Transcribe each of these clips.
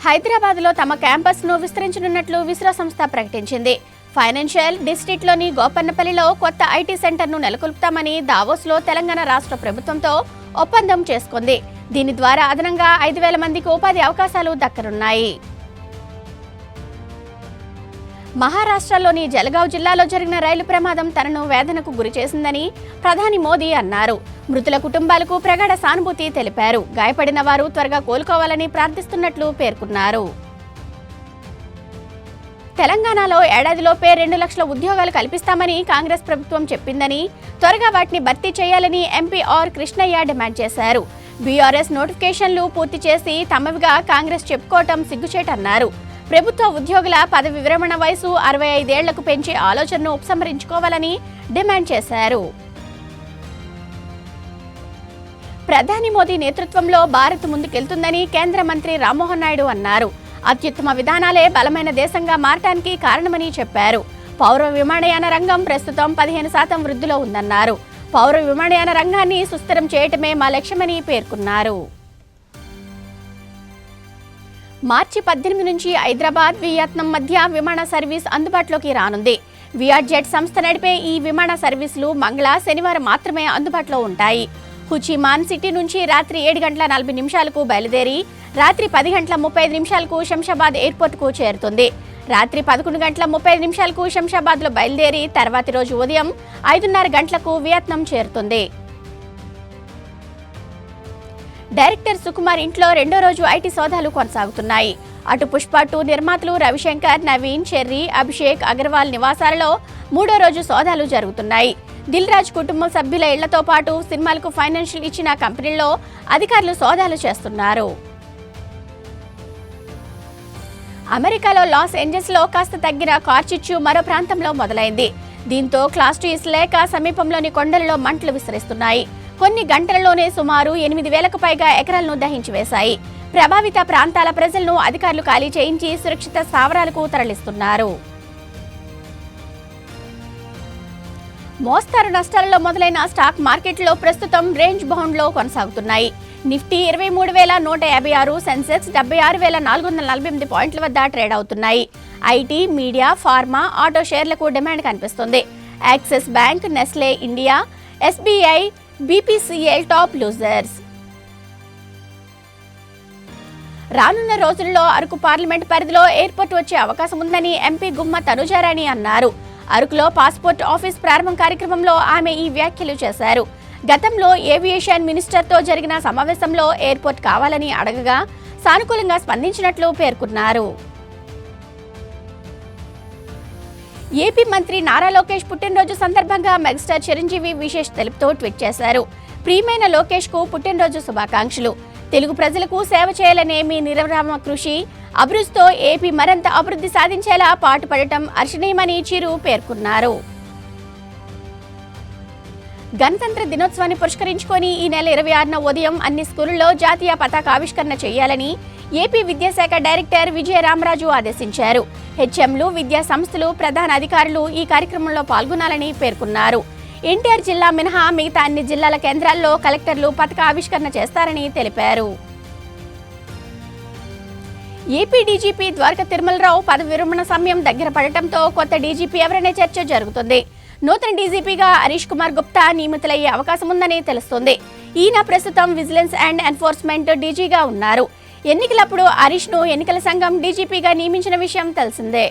హైదరాబాద్లో తమ క్యాంపస్ను విస్తరించనున్నట్లు విస్రో సంస్థ ప్రకటించింది. ఫైనాన్షియల్ డిస్ట్రిక్ట్లోని గోపన్నపల్లిలో కొత్త ఐటీ సెంటర్ను నెలకొల్పుతామని దావోస్లో తెలంగాణ రాష్ట్ర ప్రభుత్వంతో ఒప్పందం చేసుకుంది. దీని ద్వారా అదనంగా 5,000 మందికి ఉపాధి అవకాశాలు దక్కనున్నాయి. మహారాష్ట్రలోని జలగావ్ జిల్లాలో జరిగిన రైలు ప్రమాదం తనను వేదనకు గురి చేసిందని ప్రధాని మోదీ అన్నారు. మృతుల కుటుంబాలకు ప్రగాఢ సానుభూతి తెలిపారు. గాయపడిన వారు త్వరగా కోలుకోవాలని ప్రార్థిస్తున్నట్లు పేర్కొన్నారు. తెలంగాణలో ఏడాదిలోపే 2 లక్షల ఉద్యోగాలు కల్పిస్తామని కాంగ్రెస్ ప్రభుత్వం చెప్పిందని, త్వరగా వాటిని భర్తీ చేయాలని ఎంపీ ఆర్ కృష్ణయ్య డిమాండ్ చేశారు. బీఆర్ఎస్ నోటిఫికేషన్లు పూర్తి చేసి తమవిగా కాంగ్రెస్ చెప్పుకోవటం సిగ్గుచేటన్నారు. ప్రభుత్వ ఉద్యోగుల పదవి విరమణ వయసు 65 ఏళ్లకు పెంచే ఆలోచనను ఉపసంహరించుకోవాలని డిమాండ్ చేశారు. ప్రధాని మోదీ నేతృత్వంలో భారత్ ముందుకెళ్తుందని కేంద్ర మంత్రి రామ్మోహన్ నాయుడు అన్నారు. అత్యుత్తమ విధానాలే బలమైన దేశంగా మారటానికి కారణమని చెప్పారు. పౌర విమానయాన రంగం ప్రస్తుతం 15% వృద్ధిలో ఉందన్నారు. పౌర విమానయాన రంగాన్ని సుస్థిరం చేయటమే మా లక్ష్యమని పేర్కొన్నారు. మార్చి 18 నుంచి హైదరాబాద్, వియత్నాం మధ్య విమాన సర్వీస్ అందుబాటులోకి రానుంది. వియట్ జెట్ సంస్థ నడిపే ఈ విమాన సర్వీసులు మంగళ, శనివారం మాత్రమే అందుబాటులో ఉంటాయి. హుచిమాన్ సిటీ నుంచి రాత్రి 7:40 బయలుదేరి రాత్రి 10:35 శంషాబాద్ ఎయిర్పోర్ట్కు చేరుతుంది. రాత్రి 11:35 శంషాబాద్లో బయలుదేరి తర్వాతి రోజు ఉదయం 5:30 వియత్నాం చేరుతుంది. డైరెక్టర్ సుకుమార్ ఇంట్లో 2వ రోజు ఐటీ సోదాలు కొనసాగుతున్నాయి. అటు పుష్ప 2 నిర్మాతలు రవిశంకర్, నవీన్, చెర్రీ, అభిషేక్ అగర్వాల్ నివాసాలలో 3వ రోజు సోదాలు జరుగుతున్నాయి. దిల్ రాజు కుటుంబం సభ్యుల ఇళ్లతో పాటు సినిమాలకు ఫైనాన్షియల్ ఇచ్చిన కంపెనీల్లో అధికారులు సోదాలు చేస్తున్నారు. అమెరికాలో లాస్ ఏంజల్స్లో కాస్త తగ్గిన కార్చిచ్చు మరో ప్రాంతంలో మొదలైంది. దీంతో క్లాస్ 2 ఇసులేక సమీపంలోని కొండలలో మంటలు విస్తరిస్తున్నాయి. కొన్ని గంటలలోనే సుమారు 8,000కు పైగా ఎకరాలను దహించివేశాయి. ప్రభావిత ప్రాంతాల ప్రజలను అధికారులు ఖాళీ చేయించి సురక్షిత స్థావరాలకు తరలిస్తున్నారు. మోస్తారు నష్టాలలో మొదలైన స్టాక్ మార్కెట్లో ప్రస్తుతం రేంజ్ బౌండ్లో కొనసాగుతున్నాయి. నిఫ్టీ 23,156, సెన్సెక్స్ 76,448 పాయింట్ల వద్ద ట్రేడ్ అవుతున్నాయి. ఐటీ, మీడియా, ఫార్మా, ఆటో షేర్లకు డిమాండ్ కనిపిస్తుంది. Axis bank, Nestle India, SBI, BPCL top losers. రానున్న రోజుల్లో అరకు పార్లమెంట్ పరిధిలో ఎయిర్పోర్ట్ వచ్చే అవకాశం ఉందని ఎంపీ గుమ్మ తనుజారాణి అన్నారు. అరకులో పాస్పోర్ట్ ఆఫీస్ ప్రారంభం కార్యక్రమంలో ఆమె ఈ వ్యాఖ్యలు చేశారు. గతంలో ఏవియేషన్ మినిస్టర్తో జరిగిన సమావేశంలో ఎయిర్పోర్ట్ కావాలని అడగగా సానుకూలంగా స్పందించినట్లు పేర్కొన్నారు. ఏపీ మంత్రి నారా లోకేష్ పుట్టినరోజు సందర్భంగా మెగాస్టార్ చిరంజీవి విశేష్ తెలుపుతూ ట్వీట్ చేశారు. ప్రియమైన లోకేష్ కు పుట్టినరోజు శుభాకాంక్షలు. తెలుగు ప్రజలకు సేవ చేయాలనే మీ నిరవరామ కృషి, అభివృద్ధితో ఏపీ మరింత అభివృద్ధి సాధించేలా పాటుపడటం హర్షణీయమని చిరు పేర్కొన్నారు. గణతంత్ర దినోత్సవాన్ని పురస్కరించుకొని ఈ నెల 26న ఉదయం అన్ని స్కూళ్లలో జాతీయ పతాక ఆవిష్కరణ చేయాలని ఏపీ విద్యాశాఖ డైరెక్టర్ విజయరామరాజు ఆదేశించారు. హెచ్ఎంలు, విద్యా సంస్థలు, ప్రధాన అధికారులు ఈ కార్యక్రమంలో పాల్గొనాలని పేర్కొన్నారు. ఎన్టీఆర్ జిల్లా మినహా మిగతా అన్ని జిల్లాల కేంద్రాల్లో కలెక్టర్లు పతాక ఆవిష్కరణ చేస్తారని తెలిపారు. ఏపీ డీజీపీ ద్వారకా తిరుమలరావు పదవి విరమణ సమయం దగ్గర పడటంతో కొత్త డీజీపీ ఎవరనే చర్చ జరుగుతుంది. నూతన డీజీపీగా హరీష్ కుమార్ గుప్తా నియమితులయ్యే అవకాశం ఉందని తెలుస్తోంది. ఈయన ప్రస్తుతం విజిలెన్స్ అండ్ ఎన్ఫోర్స్మెంట్ డీజీగా ఉన్నారు. ఎన్నికలప్పుడు హరీష్ ను ఎన్నికల సంఘం డీజీపీగా నియమించిన విషయం తెలిసిందే.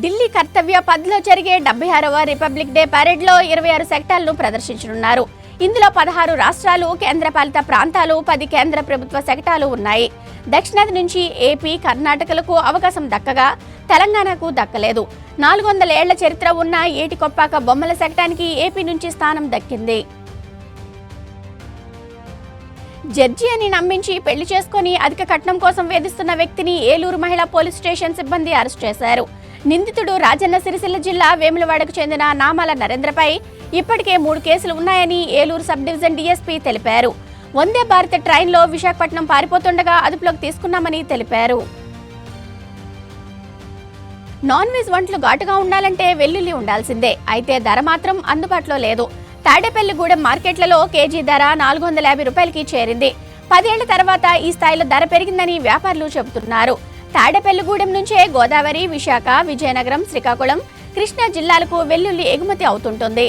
ఢిల్లీ కర్తవ్య పథ్లో జరిగే 76వ రిపబ్లిక్ డే పరేడ్లో 26 సెక్టార్లను ప్రదర్శించనున్నారు. ఇందులో 16 రాష్ట్రాలు, కేంద్రపాలిత ప్రాంతాలు, 10 కేంద్ర ప్రభుత్వ సెక్టార్లు ఉన్నాయి. దక్షిణాది నుంచి ఏపీ, కర్ణాటకలకు అవకాశం దక్కగా తెలంగాణకు దక్కలేదు. 400 ఏళ్ల చరిత్ర ఉన్న ఏటికొప్పాక బొమ్మల సెక్టానికి ఏపీ నుంచి స్థానం దక్కింది. జడ్జి అని నమ్మించి పెళ్లి చేసుకుని అధిక కట్నం కోసం వేధిస్తున్న వ్యక్తిని ఏలూరు మహిళా పోలీస్ స్టేషన్ సిబ్బంది అరెస్ట్ చేశారు. నిందితుడు రాజన్న సిరిసిల్ల జిల్లా వేములవాడకు చెందిన నామాల నరేంద్రపై ఇప్పటికే 3 కేసులు ఉన్నాయని ఏలూరు సబ్ డివిజన్ డీఎస్పీ తెలిపారు. వందే భారత్ ట్రైన్లో విశాఖపట్నం పారిపోతుండగా అదుపులోకి తీసుకున్నామని తెలిపారు. నాన్ వెజ్ వంటలు ఘాటుగా ఉండాలంటే వెల్లుల్లి ఉండాల్సిందే. అయితే ధర మాత్రం అందుబాటులో లేదు. తాడేపల్లిగూడెం మార్కెట్లలో కేజీ ధర 450 రూపాయలకి చేరింది. 10 ఏళ్ల తర్వాత ఈ స్థాయిలో ధర పెరిగిందని వ్యాపారులు చెబుతున్నారు. తాడేపల్లిగూడెం నుంచే గోదావరి, విశాఖ, విజయనగరం, శ్రీకాకుళం, కృష్ణా జిల్లాలకు వెల్లుల్లి ఎగుమతి అవుతుంటుంది.